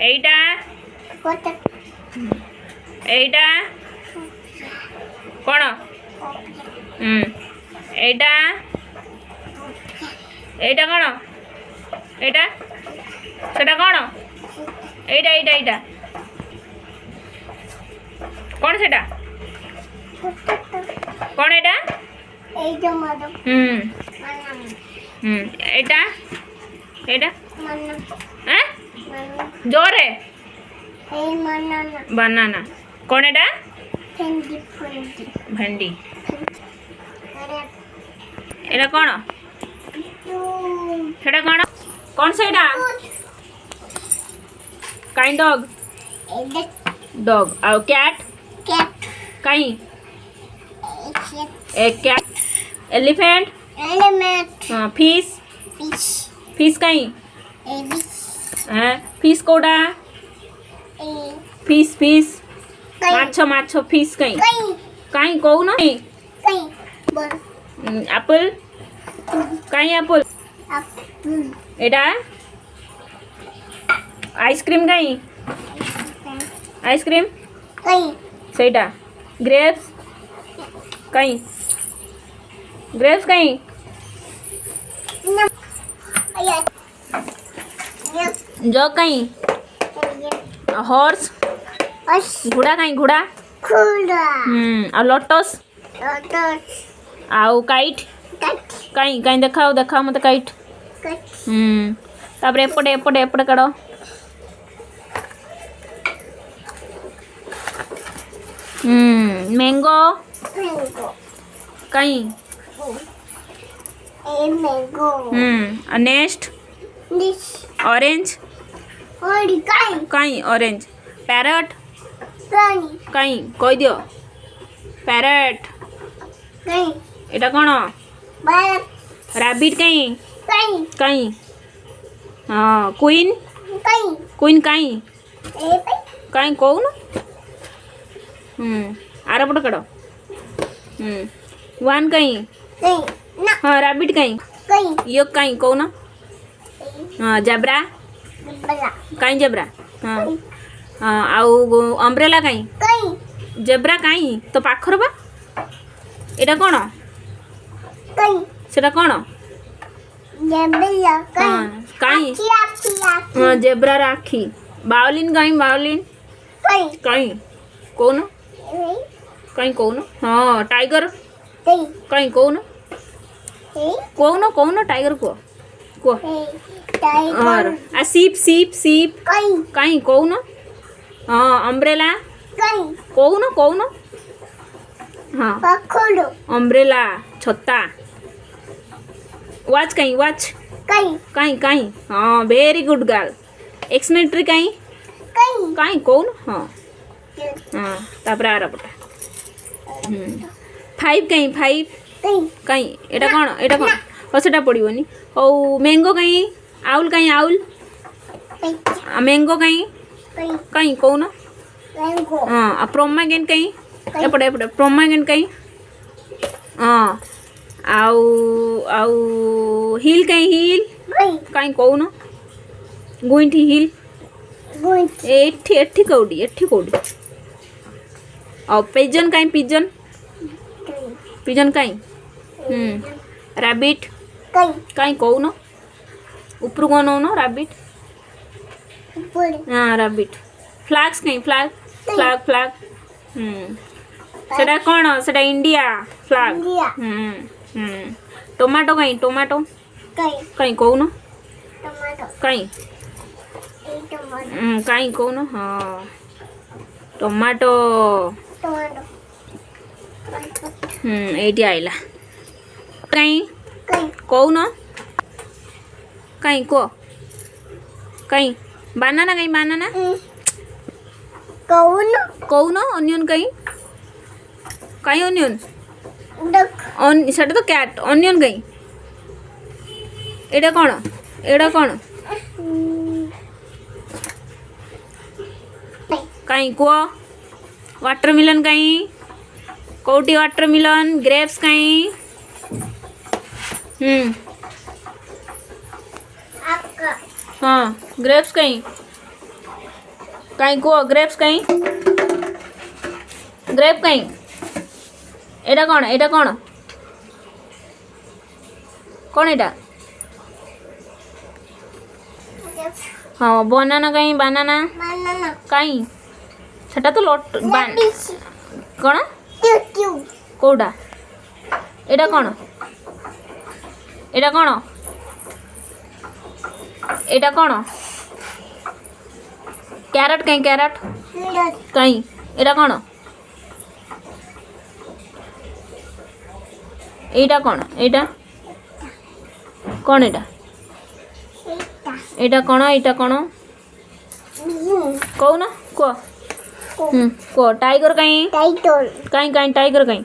এইটা এইটা কোন এইটা এইটা কোন এইটা সেটা কোন এইটা এইটা এইটা কোন সেটা কোন এটা এইটা এইটা হ্যাঁ জোরে বানানা কোন এটা ভেন্ডি এটা কোন সেটা কোন কোন সেটা काइंड डॉग डॉग और कैट कहीं एक कैट एलिफेंट हाँ फिश फिश कहीं हाँ फिश कोड़ा फिश फिश माछो माछो फिश कहीं कहीं कौ ना एप्पल कहीं एप्पल एटा आइसक्रीम कहीं आइसक्रीम सेटा ग्रेप्स कहीं ग्रेप्स कहीं जग कहीं हॉर्स घोड़ा कहीं घोड़ा और लोटस आउ काइट कहीं कहीं देखाओ देखाओ मत काइट तापर एपटे एपटे एपटे काढ़ मैंगो कहीं नेक्स्ट ऑरेंज कहीं ऑरेंज पैरट कहीं कह दियो पैरट एटा कौन रैबिट कहीं कहीं हाँ क्वीन क्वीन कहीं कहीं कौन आर पट कड़ वन कहीं हाँ रैबिट कहीं यो कहीं कौन हाँ जबरा कहीं जबरा हाँ हाँ आउ अम्ब्रेला कहीं जेब्रा कहीं तो पाखर बा एटा कौन सेटा कौन कहीं हाँ जेब्रा राखी बाउलिन कहीं बाउलिन कहीं कौन कहीं कौन हाँ टाइगर कहीं कौन कौन कौन टाइगर को और आ सीप सीप सीप कहीं कौन हाँ अम्ब्रेला कौन कौन हाँ अम्ब्रेला छत्ता वॉच कहीं वॉच कहीं कहीं हाँ वेरी गुड गर्ल एक्सनेटरी कहीं कहीं कौन हाँ हाँ तापर आर पटे फाइव कहीं फाइव कहीं एटा कौन सेटा पड़ोनी ओ मैंगो कहीं आउल कहीं आउल मैंगो कहीं कहीं कौन हाँ प्रोमागेन कहीं एपटे एपटे प्रोमागेन कहीं हाँ आउ आउ हिल कहीं हिल कहीं कौन गुइंठी हिल एठी एठी कौड़ी और पिजन कहीं पिजन पिजन कहीं रैबिट कहीं कौन ऊपर कौन हो रैबिट हाँ रैबिट फ्लैग्स कहीं फ्लैग फ्लैग फ्लैग सेटा कौन सेटा इंडिया फ्लैग टोमाटो कहीं टोमाटो कहीं कौन कहीं कहीं कौन हाँ टोमाटो ये आइला कहीं कौन कहीं को कहीं बनाना कहीं बनाना कौन अनियन कहीं कहीं अनियन सेटा तो कैट अनियन कहीं एटा कौन कहीं कुआ वाटरमेलन कहीं कौटी वाटरमेलन ग्रेप्स कहीं हाँ ग्रेप्स कहीं कहीं कुह ग्रेप्स कहीं ग्रेप कहीं एटा कौन कौन एटा हाँ बनाना कहीं बनाना कहीं सेटा तो लट कौन कोडा एटा कौन कैरेट कहीं कहीं एटा कौन एटा कौन एटा कौन कह टाइगर कहीं टाइगर कहीं